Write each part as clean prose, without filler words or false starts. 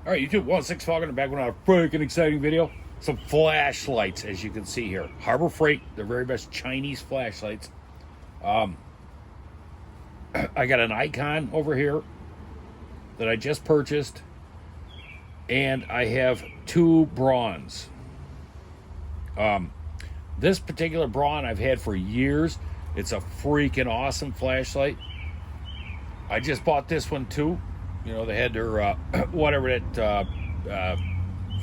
All right, YouTube, 16 Falcon, back with a freaking exciting video. Some flashlights, as you can see here. Harbor Freight, the very best Chinese flashlights. I got an Icon over here that I just purchased, and I have two BRAUNs. This particular BRAUN I've had for years. It's a freaking awesome flashlight. I just bought this one too. You know, they had their whatever that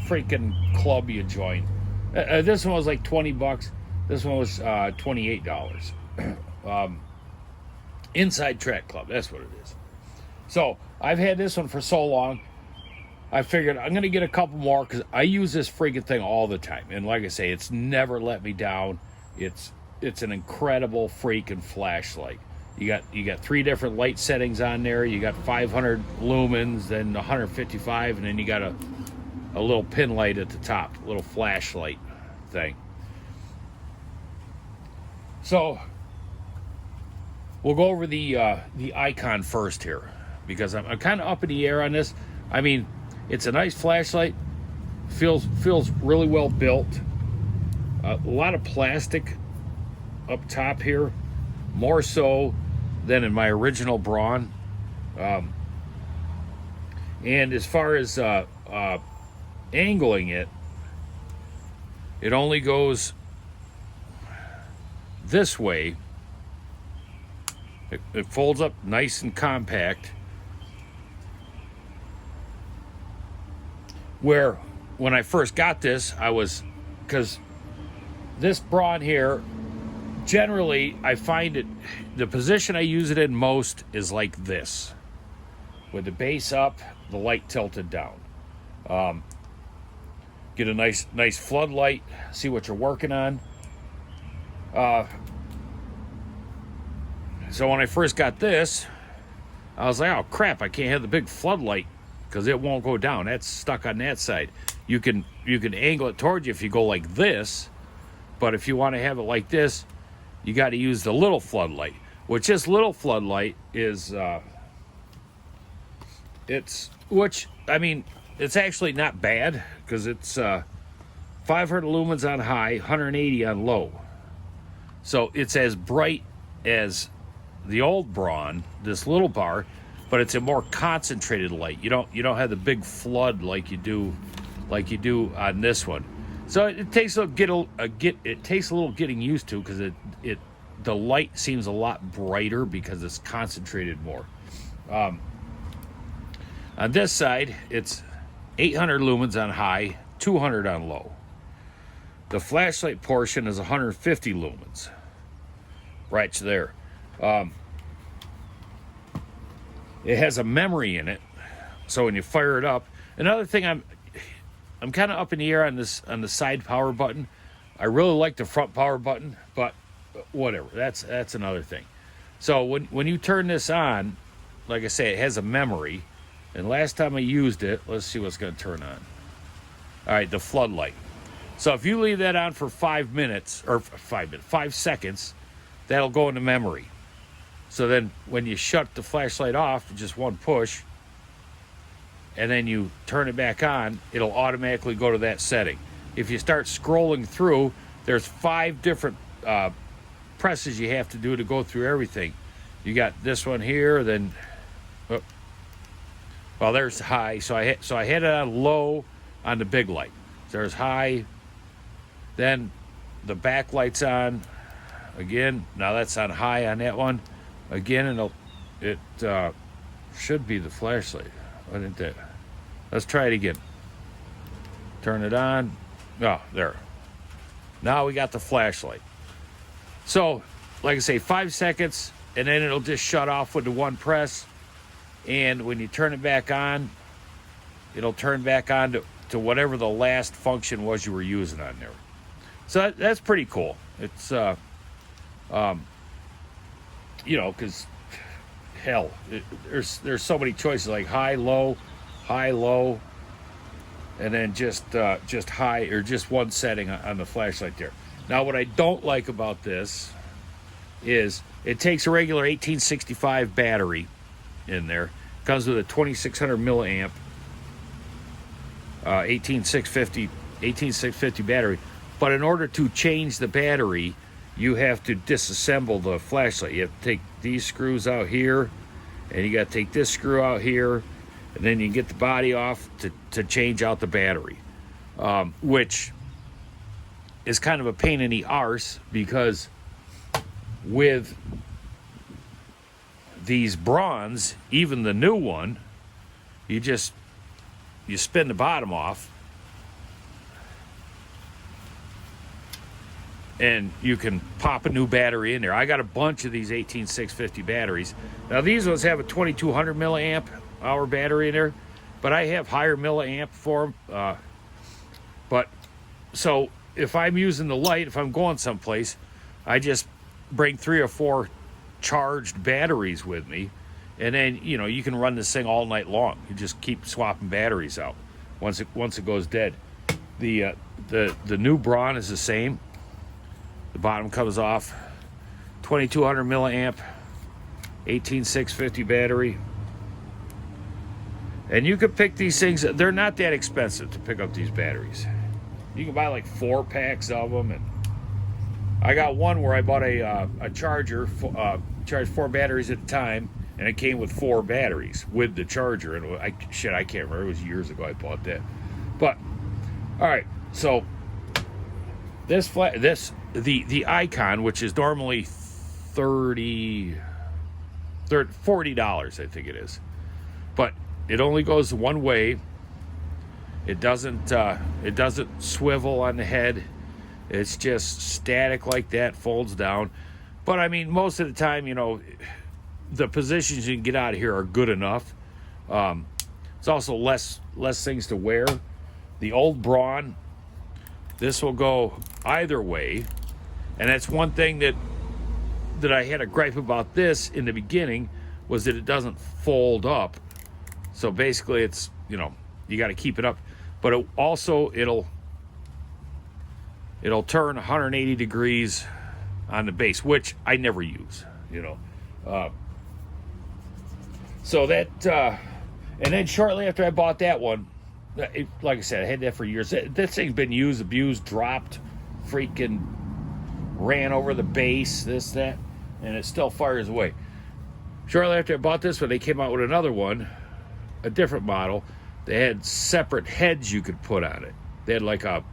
freaking club you join. This one was like 20 bucks. This one was $28. Inside Track Club, that's what it is. So I've had this one for so long, I figured I'm gonna get a couple more because I use this freaking thing all the time. And like I say, it's never let me down. It's an incredible freaking flashlight. You got three different light settings on there. You got 500 lumens, then 155, and then you got a little pin light at the top, a little flashlight thing. So we'll go over the Icon first here, because I'm kind of up in the air on this. I mean, it's a nice flashlight. Feels really well built. A lot of plastic up top here, more so than in my original BRAUN. And as far as angling it, it only goes this way. It folds up nice and compact. Where when I first got this, because this BRAUN here, generally, I find it, the position I use it in most is like this, with the base up, the light tilted down. Get a nice floodlight, see what you're working on. So when I first got this, I was like, oh crap, I can't have the big floodlight because it won't go down. That's stuck on that side. You can angle it towards you if you go like this, but if you want to have it like this, you got to use the little floodlight, which this little floodlight is, it's actually not bad, because it's 500 lumens on high, 180 on low. So it's as bright as the old BRAUN, this little bar, but it's a more concentrated light. You don't have the big flood like you do on this one. So it takes a little getting used to, because the light seems a lot brighter because it's concentrated more. On this side, it's 800 lumens on high, 200 on low. The flashlight portion is 150 lumens, right there. It has a memory in it, so when you fire it up. Another thing, I'm kind of up in the air on the side power button. I really like the front power button, but whatever. That's another thing. So when you turn this on, like I say, it has a memory. And last time I used it, let's see what's going to turn on. All right, the floodlight. So if you leave that on for 5 seconds, that'll go into memory. So then when you shut the flashlight off, just one push, and then you turn it back on, it'll automatically go to that setting. If you start scrolling through, there's 5 different presses you have to do to go through everything. You got this one here, then, well, there's high. So I had it on low on the big light. So there's high. Then the back light's on again. Now that's on high on that one. Again, and it should be the flashlight. Why didn't that? Let's try it again. Turn it on. Oh, there. Now we got the flashlight. So, like I say, 5 seconds, and then it'll just shut off with the one press. And when you turn it back on, it'll turn back on to whatever the last function was you were using on there. So that's pretty cool. It's, because hell, there's so many choices, like high, low, and then just high, or just one setting on the flashlight there. Now, what I don't like about this is it takes a regular 1865 battery in there. Comes with a 2600 milliamp. 18650 battery. But in order to change the battery, you have to disassemble the flashlight. You have to take these screws out here, and you got to take this screw out here, and then you get the body off to change out the battery, which is kind of a pain in the arse, because with these bronze, even the new one, you spin the bottom off, and you can pop a new battery in there. I got a bunch of these 18650 batteries. Now these ones have a 2200 milliamp hour battery in there, but I have higher milliamp for them. But so if I'm using the light, if I'm going someplace, I just bring 3 or 4 charged batteries with me, and then you can run this thing all night long. You just keep swapping batteries out once it goes dead. The new BRAUN is the same. The bottom comes off. 2200 milliamp 18650 battery. And you can pick these things. They're not that expensive to pick up these batteries. You can buy like 4 packs of them, and I got one where I bought a charger, charged 4 batteries at a time, and it came with 4 batteries with the charger. And I can't remember. It was years ago I bought that. But all right, so the Icon, which is normally $40, I think it is, but it only goes one way. It doesn't swivel on the head. It's just static like that, folds down. But I mean, most of the time, the positions you can get out of here are good enough. It's also less things to wear. The old BRAUN, this will go either way, and that's one thing that I had a gripe about this in the beginning, was that it doesn't fold up. So basically, it's you got to keep it up, but it'll turn 180 degrees on the base, which I never use. So that and then shortly after I bought that one, like I said, I had that for years. That thing's been used, abused, dropped, freaking ran over the base, this, that, and it still fires away. Shortly after I bought this one, they came out with another one, a different model. They had separate heads you could put on it. They had like a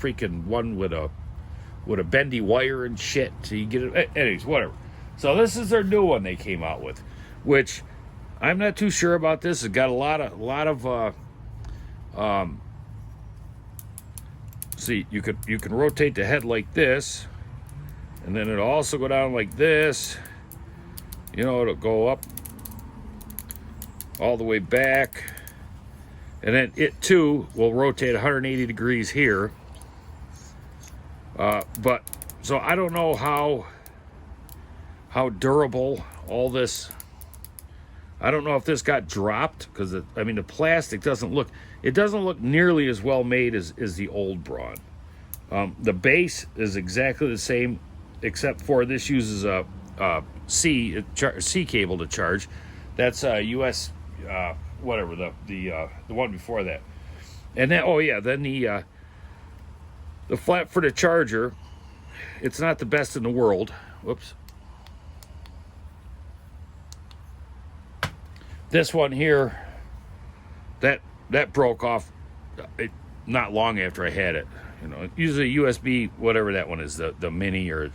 freaking one with a bendy wire and shit, so you get it. Anyways, whatever. So this is their new one they came out with, which I'm not too sure about. This it's got a lot of see, you can rotate the head like this, and then it'll also go down like this. It'll go up all the way back, and then it too will rotate 180 degrees here. But so I don't know how durable all this. I don't know if this got dropped, because the plastic doesn't look nearly as well made as the old BRAUN. The base is exactly the same, except for this uses a C cable to charge. That's US whatever the one before that. And then then the flap for the charger, it's not the best in the world. Whoops. This one here, that broke off not long after I had it. Usually USB, whatever that one is, the mini or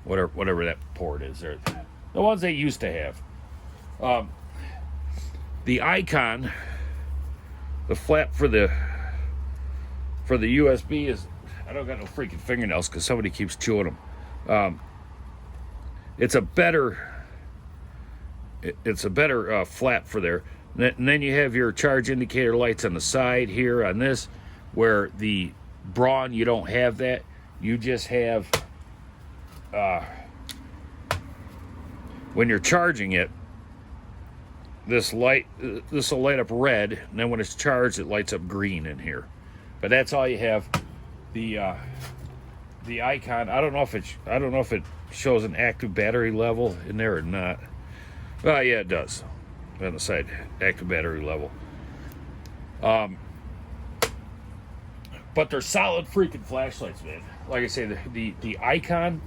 whatever that port is, there, the ones they used to have. The Icon, the flap for the USB is, I don't got no freaking fingernails because somebody keeps chewing them. It's a better flap for there. And then you have your charge indicator lights on the side here on this, where the BRAUN, you don't have that. You just have, when you're charging it, this will light up red, and then when it's charged, it lights up green in here. But that's all you have. The Icon, I don't know if it shows an active battery level in there or not. Well, yeah, it does. On the side, active battery level. but they're solid freaking flashlights, man. Like I say, the Icon,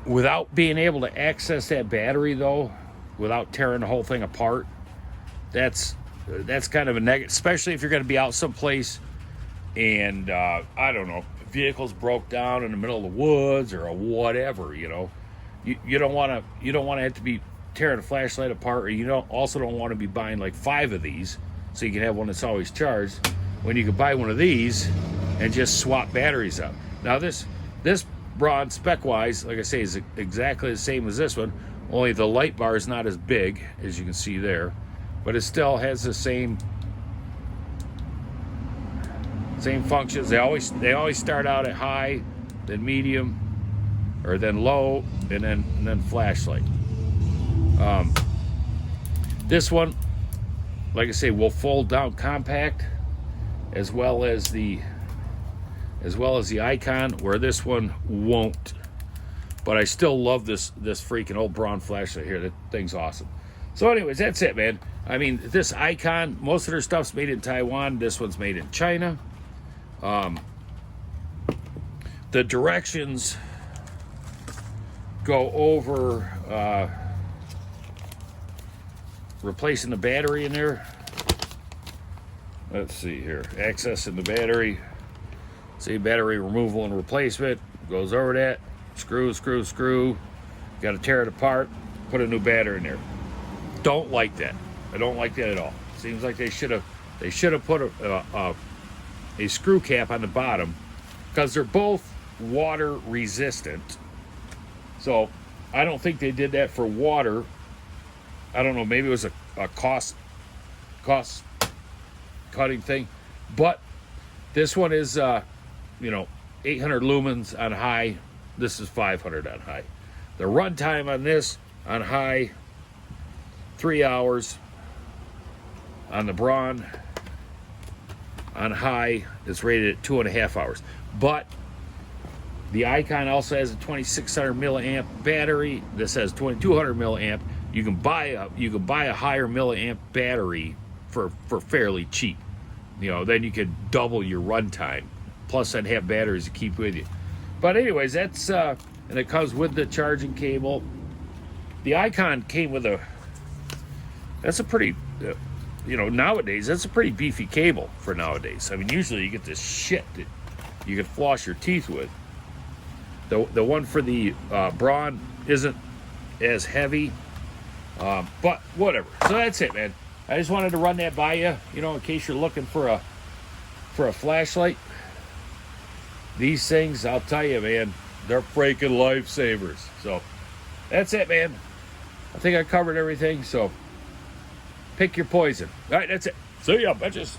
without being able to access that battery though, without tearing the whole thing apart, that's kind of a negative, especially if you're going to be out someplace and I don't know, vehicles broke down in the middle of the woods or whatever, you know. You don't want to have to be tearing a flashlight apart, or you don't want to be buying like 5 of these so you can have one that's always charged, when you could buy one of these and just swap batteries out. Now this BRAUN spec wise, like I say, is exactly the same as this one, only the light bar is not as big as you can see there, but it still has the same functions. They always start out at high, then medium, or then low, and then flashlight. This one, like I say, will fold down compact, as well as the Icon, where this one won't. But I still love this freaking old BRAUN flashlight here. That thing's awesome. So anyways, that's it, man. I mean, this Icon, most of their stuff's made in Taiwan. This one's made in China. The directions go over replacing the battery in there. Let's see here. Accessing the battery. See, battery removal and replacement. Goes over that. Screw. Got to tear it apart. Put a new battery in there. Don't like that. I don't like that at all. Seems like they should have put a screw cap on the bottom, because they're both water resistant. So I don't think they did that for water. I don't know, maybe it was a cost cutting thing. But this one is 800 lumens on high. This is 500 on high. The runtime on this on high, 3 hours. On the BRAUN on high, it's rated at 2.5 hours. But the Icon also has a 2600 milliamp battery. This has 2200 milliamp. You can buy a higher milliamp battery for fairly cheap. You know, then you could double your runtime. Plus, I'd have batteries to keep with you. But anyways, that's and it comes with the charging cable. The Icon came with that's a pretty nowadays, that's a pretty beefy cable for nowadays. I mean, usually you get this shit that you can floss your teeth with. The one for the BRAUN isn't as heavy, but whatever. So that's it, man. I just wanted to run that by you, in case you're looking for a flashlight. These things, I'll tell you, man, they're freaking lifesavers. So that's it, man. I think I covered everything, so pick your poison. All right, that's it. See ya, bitches.